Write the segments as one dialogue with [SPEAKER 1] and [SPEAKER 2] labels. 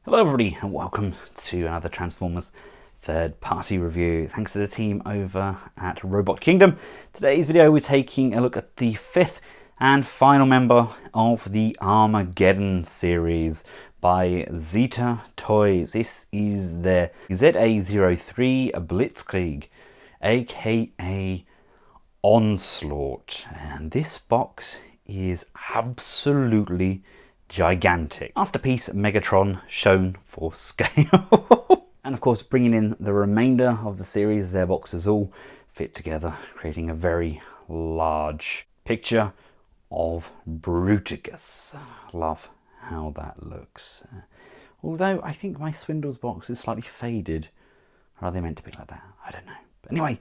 [SPEAKER 1] Hello everybody and welcome to another Transformers third party review. Thanks to the team over at Robot Kingdom. Today's video we're taking a look at the fifth and final member of the Armageddon series by Zeta Toys. This is the ZA-03 BLITZKRIEG, aka Onslaught, and this box is absolutely gigantic. Masterpiece Megatron shown for scale. And of course, bringing in the remainder of the series, their boxes all fit together, creating a very large picture of Bruticus. Love how that looks. Although I think my Swindles box is slightly faded. Or are they meant to be like that? I don't know. But anyway,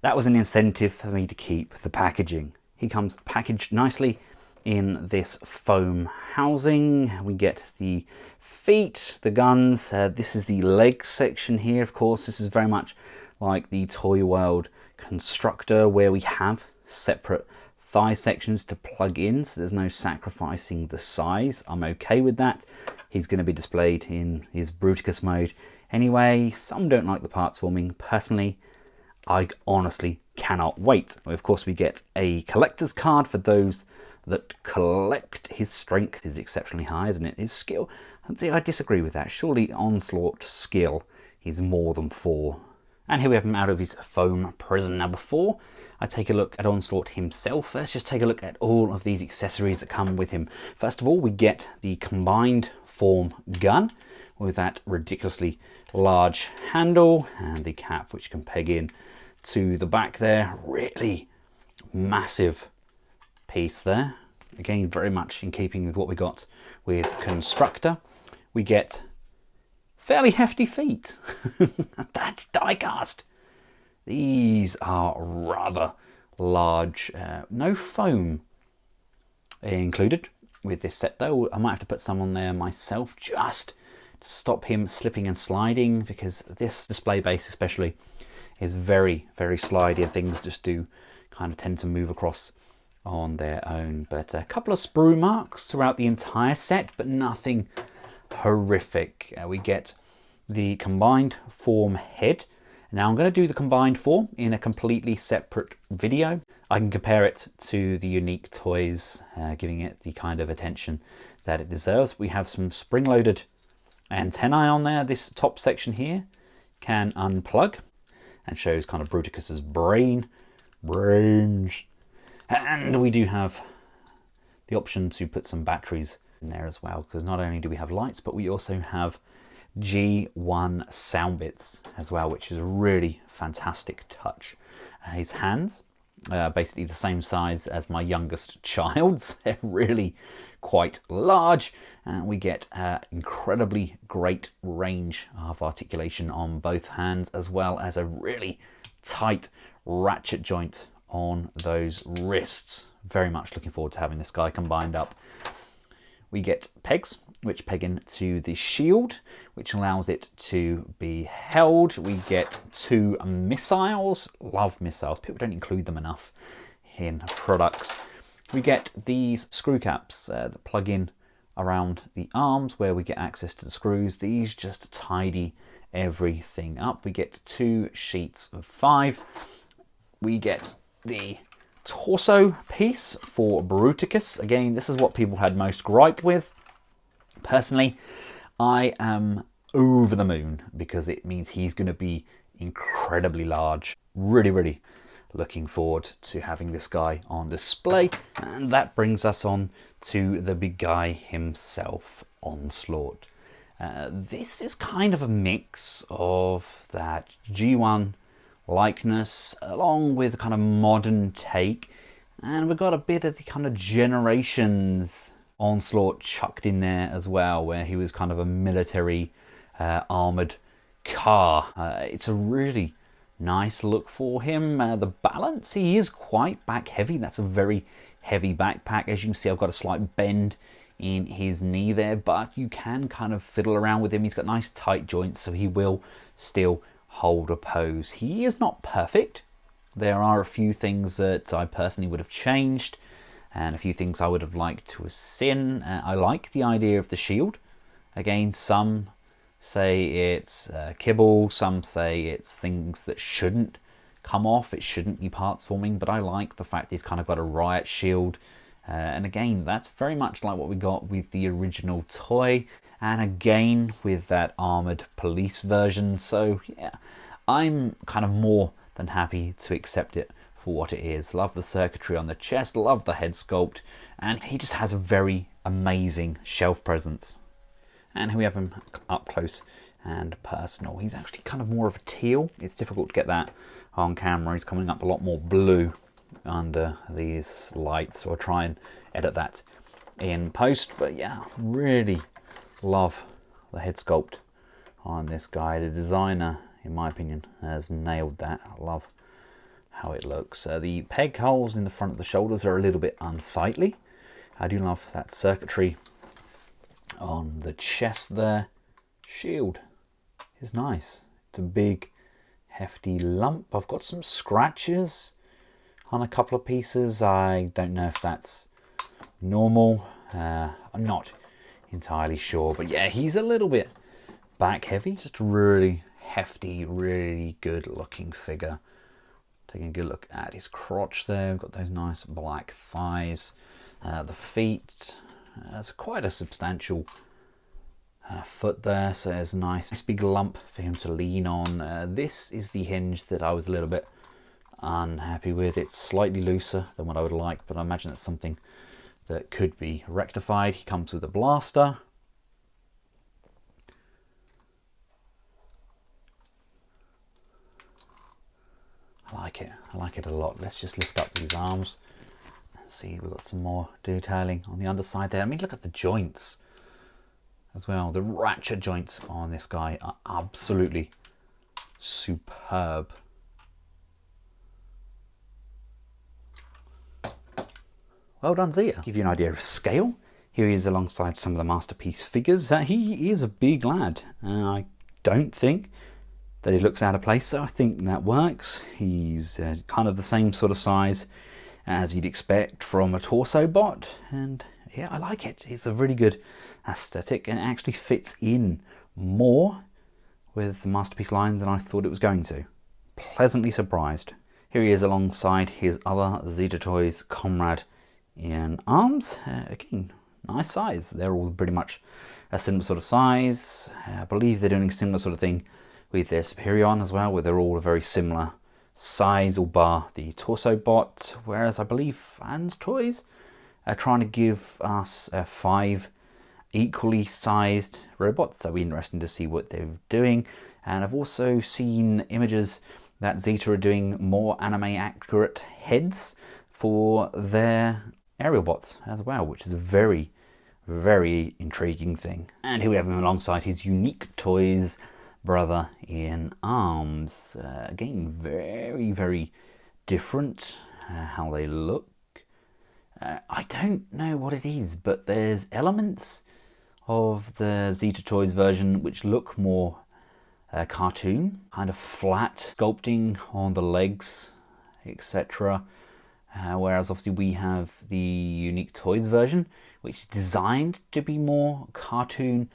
[SPEAKER 1] that was an incentive for me to keep the packaging. He comes packaged nicely in this foam housing. We get the feet, the guns. This is the leg section here. Of course, this is very much like the Toy World constructor, where we have separate thigh sections to plug in, so there's no sacrificing the size. I'm okay with that. He's going to be displayed in his Bruticus mode anyway. Some don't like the parts forming. Personally, I honestly cannot wait. Of course, we get a collector's card for those that collect. His strength is exceptionally high, isn't it? His skill, I disagree with that. Surely Onslaught's skill is more than 4. And here we have him out of his foam prison. Now before I take a look at Onslaught himself, let's just take a look at all of these accessories that come with him. First of all, we get the combined form gun with that ridiculously large handle and the cap which can peg in to the back there. Really massive piece there. Again, very much in keeping with what we got with Constructor. We get fairly hefty feet. That's die-cast. These are rather large. No foam included with this set though. I might have to put some on there myself just to stop him slipping and sliding, because this display base especially is very, very slidey and things just do kind of tend to move across on their own. But a couple of sprue marks throughout the entire set, but nothing horrific. We get the combined form head. Now I'm going to do the combined form in a completely separate video. I can compare it to the unique toys, giving it the kind of attention that it deserves. We have some spring-loaded antennae on there. This top section here can unplug and shows kind of Bruticus's brains. And we do have the option to put some batteries in there as well, because not only do we have lights, but we also have G1 sound bits as well, which is a really fantastic touch. His hands, basically the same size as my youngest child's. They're really quite large, and we get incredibly great range of articulation on both hands, as well as a really tight ratchet joint on those wrists. Very much looking forward to having this guy combined up. We get pegs which peg into the shield, which allows it to be held. We get 2 missiles. Love missiles. People don't include them enough in products. We get these screw caps that plug in around the arms, where we get access to the screws. These just tidy everything up. We get 2 sheets of 5. We get the torso piece for Bruticus. Again, this is what people had most gripe with. Personally, I am over the moon, because it means he's going to be incredibly large. Really, really looking forward to having this guy on display. And that brings us on to the big guy himself, Onslaught. This is kind of a mix of that G1 likeness along with a kind of modern take, and we've got a bit of the kind of Generations Onslaught chucked in there as well, where he was kind of a military armored car. It's a really nice look for him. The balance, he is quite back heavy. That's a very heavy backpack. As you can see, I've got a slight bend in his knee there, but you can kind of fiddle around with him. He's got nice tight joints, so he will still hold a pose. He is not perfect. There are a few things that I personally would have changed, and a few things I would have liked to have seen. I like the idea of the shield. Again, some say it's kibble, some say it's things that shouldn't come off, it shouldn't be parts forming, but I like the fact he's kind of got a riot shield. And again, that's very much like what we got with the original toy, and again with that armored police version. So yeah, I'm kind of more than happy to accept it for what it is. Love the circuitry on the chest, love the head sculpt, and he just has a very amazing shelf presence. And here we have him up close and personal. He's actually kind of more of a teal. It's difficult to get that on camera. He's coming up a lot more blue under these lights, so I'll try and edit that in post. But yeah, really love the head sculpt on this guy. The designer, in my opinion, has nailed that. I love how it looks. The peg holes in the front of the shoulders are a little bit unsightly. I do love that circuitry on the chest there. Shield is nice. It's a big hefty lump. I've got some scratches on a couple of pieces. I don't know if that's normal. I'm not entirely sure, but yeah, he's a little bit back heavy. Just a really hefty, really good looking figure. Taking a good look at his crotch there. We've got those nice black thighs. The feet, it's quite a substantial foot there, so there's a nice big lump for him to lean on. This is the hinge that I was a little bit unhappy with. It's slightly looser than what I would like, but I imagine it's something that could be rectified. He comes with a blaster. I like it a lot. Let's just lift up these arms and see, we've got some more detailing on the underside there. I mean, look at the joints as well. The ratchet joints on this guy are absolutely superb. Well done, Zeta. Give you an idea of scale. Here he is alongside some of the masterpiece figures. He is a big lad. I don't think that he looks out of place, so I think that works. He's kind of the same sort of size as you'd expect from a torso bot, and yeah, I like it. It's a really good aesthetic, and it actually fits in more with the masterpiece line than I thought it was going to. Pleasantly surprised. Here he is alongside his other Zeta Toys comrade in arms. Again, nice size. They're all pretty much a similar sort of size. I believe they're doing a similar sort of thing with their Superion as well, where they're all a very similar size, all bar the torso bot, whereas I believe Fans Toys are trying to give us 5 equally sized robots, so it'll be interesting to see what they're doing. And I've also seen images that Zeta are doing more anime accurate heads for their aerial bots as well, which is a very, very intriguing thing. And here we have him alongside his Unique Toys brother in arms. Again, very, very different how they look. I don't know what it is, but there's elements of the Zeta Toys version which look more cartoon, kind of flat sculpting on the legs, etc. Whereas obviously we have the Unique Toys version, which is designed to be more cartoon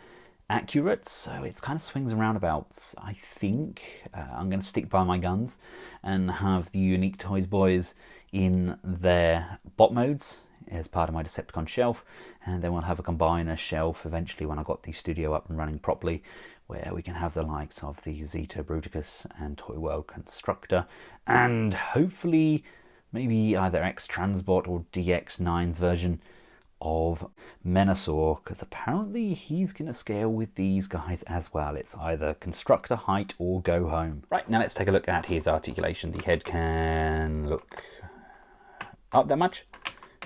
[SPEAKER 1] accurate, so it's kind of swings and roundabouts. I think I'm going to stick by my guns and have the Unique Toys boys in their bot modes as part of my Decepticon shelf, and then we'll have a combiner shelf eventually when I got the studio up and running properly, where we can have the likes of the Zeta, Bruticus and Toy World Constructor, and hopefully maybe either X-Transbot or DX9's version of Menasor, because apparently he's going to scale with these guys as well. It's either constructor height or go home. Right, now let's take a look at his articulation. The head can look up that much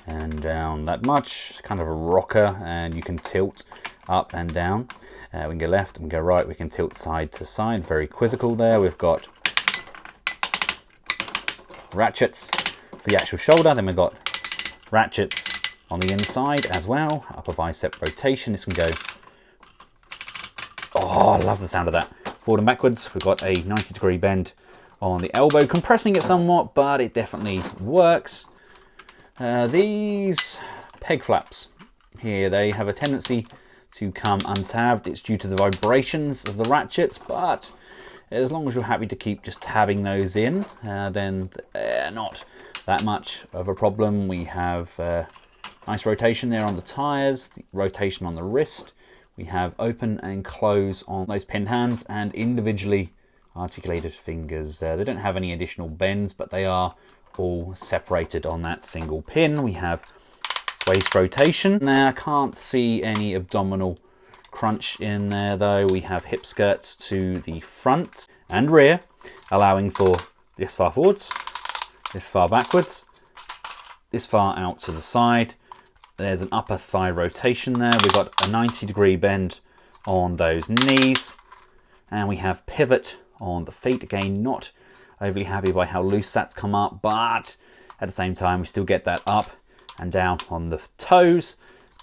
[SPEAKER 1] and down that much. Kind of a rocker, and you can tilt up and down. We can go left, we can go right, we can tilt side to side. Very quizzical there. We've got ratchets for the actual shoulder, then we've got ratchets on the inside as well. Upper bicep rotation. This can go, oh, I love the sound of that. Forward and backwards. We've got a 90-degree bend on the elbow, compressing it somewhat, but it definitely works. These peg flaps here, they have a tendency to come untabbed. It's due to the vibrations of the ratchets, but as long as you're happy to keep just tabbing those in, then not that much of a problem. We have nice rotation there on the tyres, the rotation on the wrist. We have open and close on those pinned hands and individually articulated fingers. They don't have any additional bends, but they are all separated on that single pin. We have waist rotation. Now I can't see any abdominal crunch in there though. We have hip skirts to the front and rear, allowing for this far forwards, this far backwards, this far out to the side. There's an upper thigh rotation there. We've got a 90-degree bend on those knees, and we have pivot on the feet. Again, not overly happy by how loose that's come up, but at the same time we still get that up and down on the toes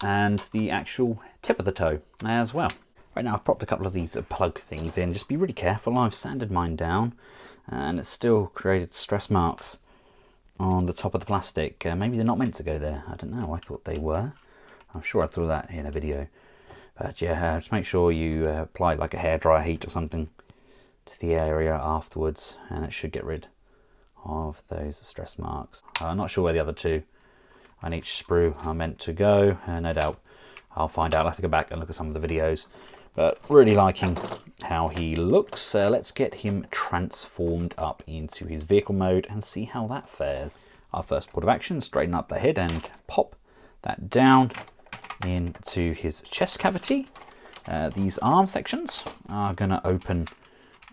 [SPEAKER 1] and the actual tip of the toe as well. Right now I've popped a couple of these plug things in. Just be really careful. I've sanded mine down and it's still created stress marks on the top of the plastic. Maybe they're not meant to go there. I don't know. I thought they were. I'm sure I threw that in a video. But yeah, just make sure you apply like a hairdryer heat or something to the area afterwards, and it should get rid of those stress marks. I'm not sure where the other two on each sprue are meant to go. No doubt I'll find out. I'll have to go back and look at some of the videos. But really liking how he looks. Let's get him transformed up into his vehicle mode and see how that fares. Our first port of action, straighten up the head and pop that down into his chest cavity. These arm sections are going to open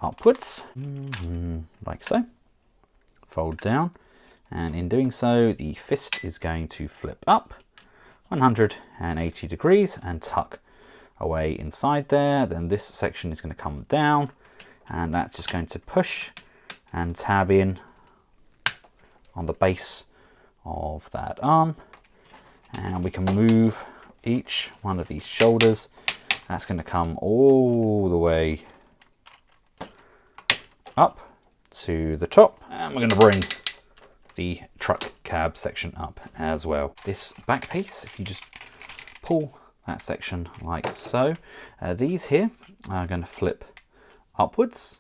[SPEAKER 1] upwards, like so. Fold down, and in doing so, the fist is going to flip up 180 degrees and tuck away inside there. Then this section is going to come down, and that's just going to push and tab in on the base of that arm, and we can move each one of these shoulders. That's going to come all the way up to the top, and we're going to bring the truck cab section up as well. This back piece, if you just pull that section like so, these here are going to flip upwards,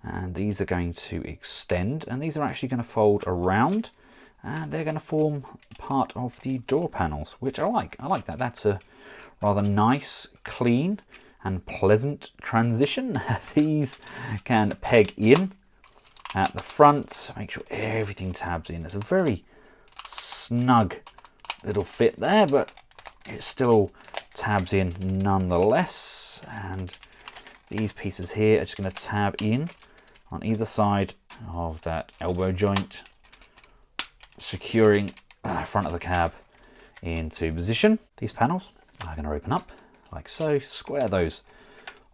[SPEAKER 1] and these are going to extend, and these are actually going to fold around, and they're going to form part of the door panels, which I like. I like that. That's a rather nice, clean and pleasant transition. These can peg in at the front, make sure everything tabs in. It's a very snug little fit there, but it still tabs in nonetheless. And these pieces here are just going to tab in on either side of that elbow joint, securing the front of the cab into position. These panels are going to open up like so. Square those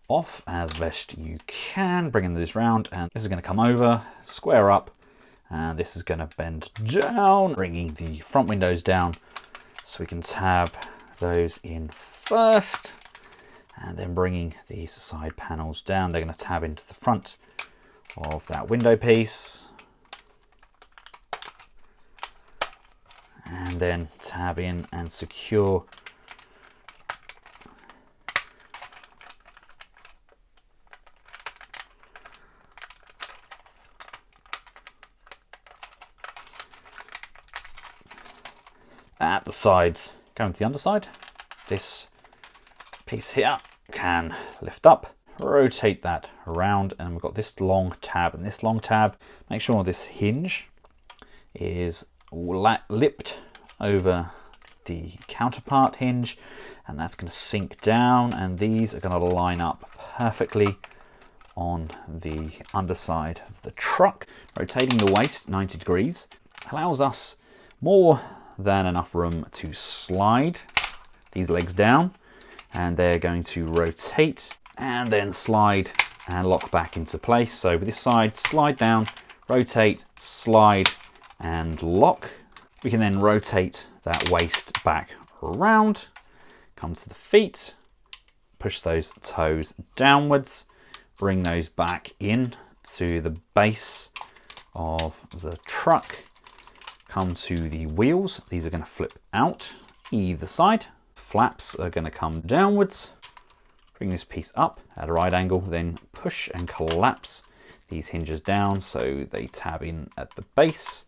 [SPEAKER 1] off as best you can, bringing this round, and this is going to come over, square up, and this is going to bend down, bringing the front windows down so we can tab those in first, and then bringing these side panels down. They're going to tab into the front of that window piece, and then tab in and secure at the sides. Going to the underside, this piece here can lift up, rotate that around, and we've got this long tab and this long tab. Make sure this hinge is lipped over the counterpart hinge, and that's going to sink down, and these are going to line up perfectly on the underside of the truck. Rotating the waist 90 degrees allows us more than enough room to slide these legs down, and they're going to rotate and then slide and lock back into place. So with this side, slide down, rotate, slide and lock. We can then rotate that waist back around, come to the feet, push those toes downwards, bring those back in to the base of the truck, come to the wheels. These are going to flip out either side, flaps are going to come downwards. Bring this piece up at a right angle, then push and collapse these hinges down so they tab in at the base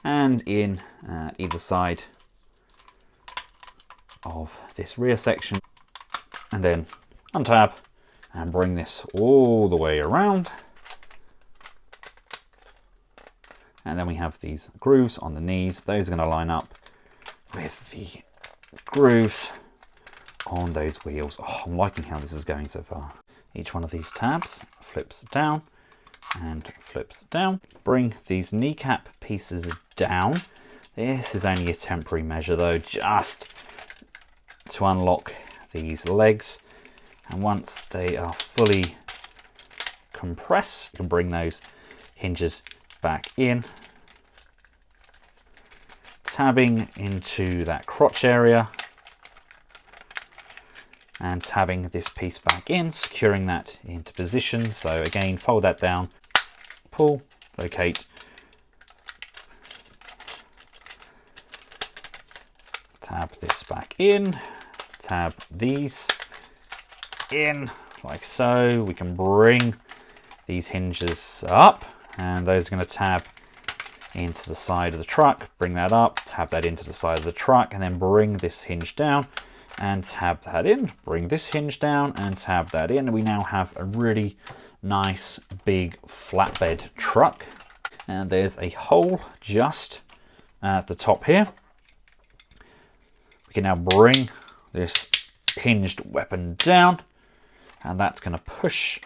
[SPEAKER 1] and in either side of this rear section, and then untab and bring this all the way around. And then we have these grooves on the knees. Those are going to line up with the grooves on those wheels. Oh, I'm liking how this is going so far. Each one of these tabs flips down and flips down. Bring these kneecap pieces down. This is only a temporary measure though, just to unlock these legs. And once they are fully compressed, you can bring those hinges back in, tabbing into that crotch area and tabbing this piece back in, securing that into position. So again, fold that down, pull, locate, tab this back in, tab these in like so. We can bring these hinges up, and those are going to tab into the side of the truck. Bring that up, tab that into the side of the truck, and then bring this hinge down and tab that in. Bring this hinge down and tab that in. We now have a really nice big flatbed truck. And there's a hole just at the top here. We can now bring this hinged weapon down, and that's going to push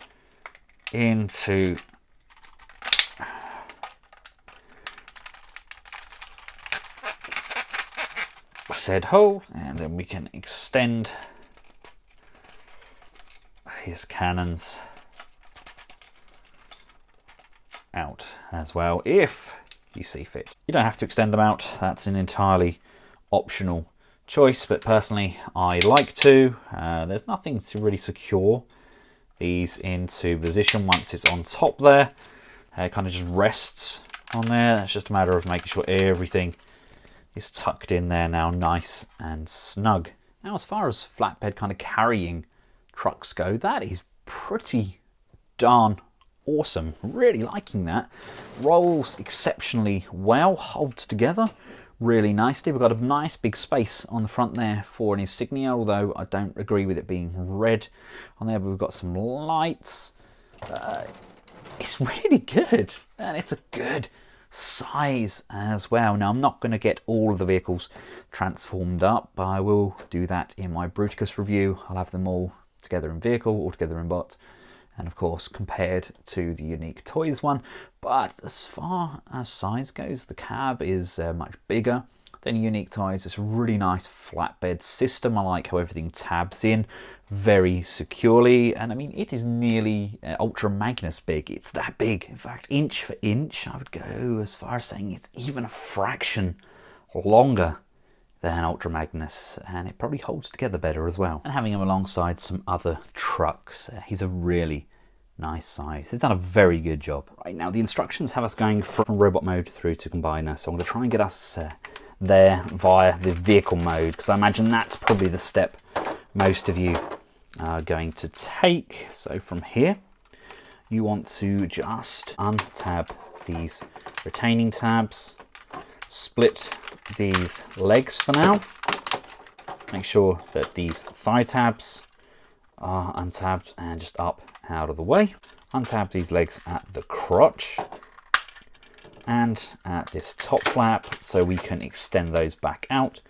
[SPEAKER 1] into said hole, and then we can extend his cannons out as well if you see fit. You don't have to extend them out, that's an entirely optional choice, but personally I like to. There's nothing to really secure these into position once it's on top there. It kind of just rests on there. It's just a matter of making sure everything is tucked in there now, nice and snug. Now, as far as flatbed kind of carrying trucks go, that is pretty darn awesome. Really liking that. Rolls exceptionally well, holds together really nicely. We've got a nice big space on the front there for an insignia, although I don't agree with it being red on there, but we've got some lights. It's really good, and it's a good size as well. Now, I'm not going to get all of the vehicles transformed up, but I will do that in my Bruticus review. I'll have them all together in vehicle, all together in bot, and of course compared to the Unique Toys one. But as far as size goes, the cab is much bigger than Unique Toys. It's a really nice flatbed system. I like how everything tabs in very securely, and I mean, it is nearly Ultra Magnus big. It's that big. In fact, inch for inch, I would go as far as saying it's even a fraction longer than Ultra Magnus, and it probably holds together better as well. And having him alongside some other trucks, he's a really nice size. They've done a very good job. Right, now the instructions have us going from robot mode through to combiner, so I'm going to try and get us there via the vehicle mode, because I imagine that's probably the step most of you are going to take. So from here, you want to just untab these retaining tabs, split these legs for now, make sure that these thigh tabs are untabbed and just up out of the way. Untab these legs at the crotch and at this top flap so we can extend those back out,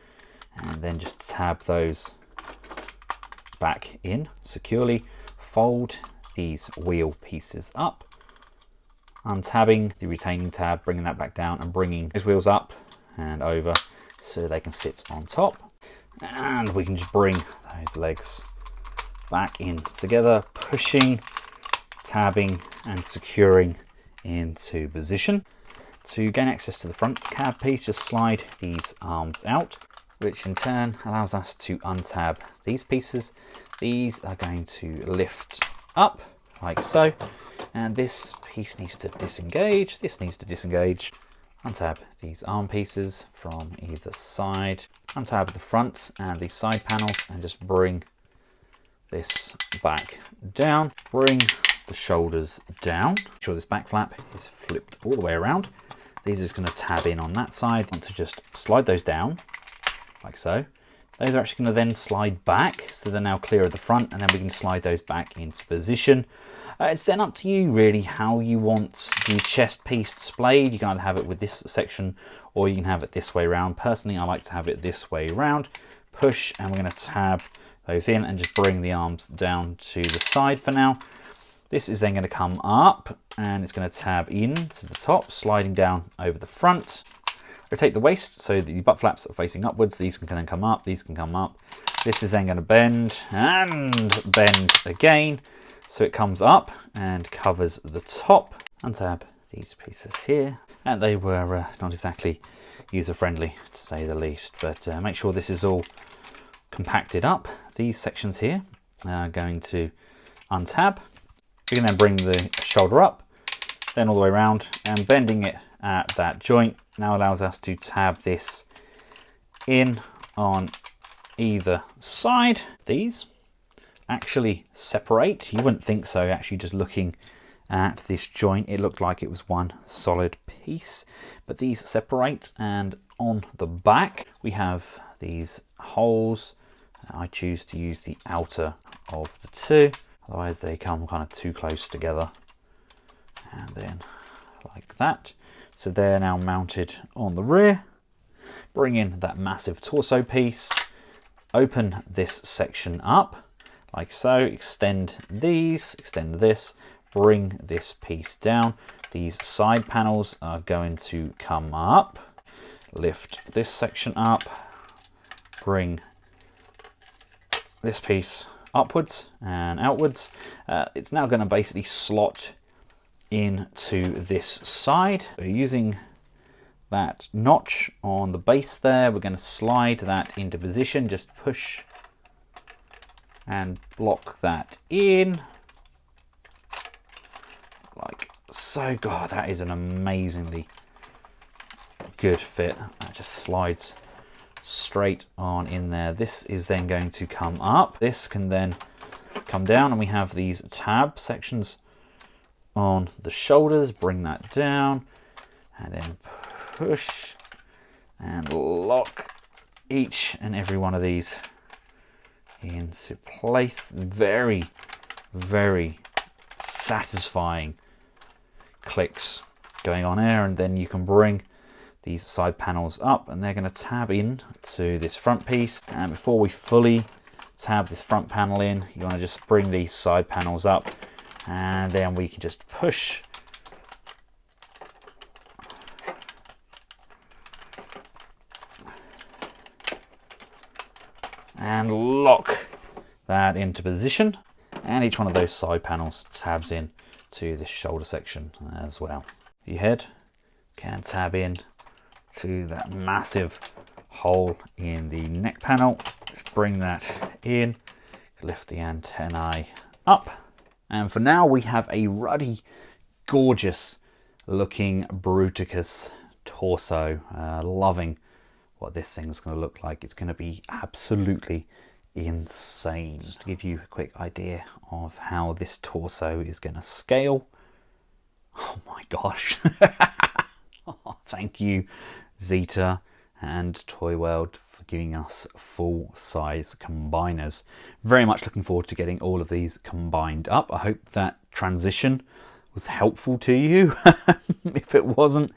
[SPEAKER 1] and then just tab those back in securely. Fold these wheel pieces up, untabbing the retaining tab, bringing that back down and bringing those wheels up and over so they can sit on top, and we can just bring those legs back in together, pushing, tabbing and securing into position. To gain access to the front cab piece, just slide these arms out, which in turn allows us to untab these pieces. These are going to lift up like so, and this piece needs to disengage, this needs to disengage, Untab these arm pieces from either side. Untab the front and the side panels and just bring this back down. Bring the shoulders down. Make sure this back flap is flipped all the way around. These are just going to tab in on that side. Want to just slide those down like so. Those are actually going to then slide back, so they're now clear at the front, and then we can slide those back into position. It's then up to you really how you want the chest piece displayed. You can either have it with this section or you can have it this way around. Personally, I like to have it this way around. Push, and we're going to tab those in and just bring the arms down to the side for now. This is then going to come up and it's going to tab in to the top, sliding down over the front. Rotate the waist so that the butt flaps are facing upwards. These can then come up, these can come up. This is then going to bend and bend again. So it comes up and covers the top. Untab these pieces here. And they were not exactly user-friendly, to say the least. But make sure this is all compacted up. These sections here are going to untab. We can then bring the shoulder up, then all the way around, and bending it at that joint now allows us to tab this in on either side. These actually separate. You wouldn't think so, actually, just looking at this joint. It looked like it was one solid piece, but these separate, and on the back we have these holes. I choose to use the outer of the two, otherwise they come kind of too close together, and then like that. So they're now mounted on the rear. Bring in that massive torso piece, open this section up like so, extend these, extend this, bring this piece down. These side panels are going to come up, lift this section up, bring this piece upwards and outwards. It's now going to basically slot into this side. So using that notch on the base there, we're going to slide that into position, just push and block that in like so. God, that is an amazingly good fit. That just slides straight on in there. This is then going to come up. This can then come down, and we have these tab sections on the shoulders. Bring that down and then push and lock each and every one of these into place. Very, very satisfying clicks going on there. And then you can bring these side panels up, and they're going to tab in to this front piece. And before we fully tab this front panel in, you want to just bring these side panels up, and then we can just push and lock that into position. And each one of those side panels tabs in to this shoulder section as well. Your head can tab in to that massive hole in the neck panel. Just bring that in, lift the antennae up. And for now we have a ruddy, gorgeous looking Bruticus torso. Loving what this thing's going to look like. It's going to be absolutely insane. Just to give you a quick idea of how this torso is going to scale. Oh my gosh. Oh, thank you, Zeta and Toy World, for giving us full size combiners. Very much looking forward to getting all of these combined up. I hope that transition was helpful to you. If it wasn't,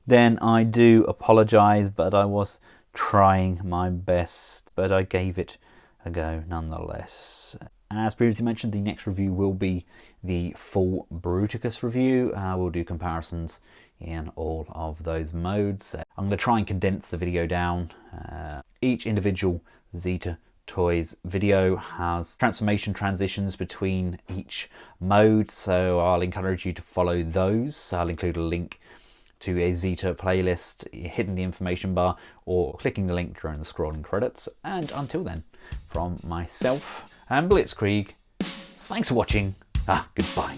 [SPEAKER 1] then I do apologize, but I was trying my best, but I gave it a go nonetheless. As previously mentioned, the next review will be the full Bruticus review. We'll do comparisons in all of those modes. I'm going to try and condense the video down. Each individual Zeta Toys video has transformation transitions between each mode, so I'll encourage you to follow those. I'll include a link to a Zeta playlist hidden in the information bar, or clicking the link during the scrolling credits. And until then, from myself and BLITZKRIEG, thanks for watching. Goodbye.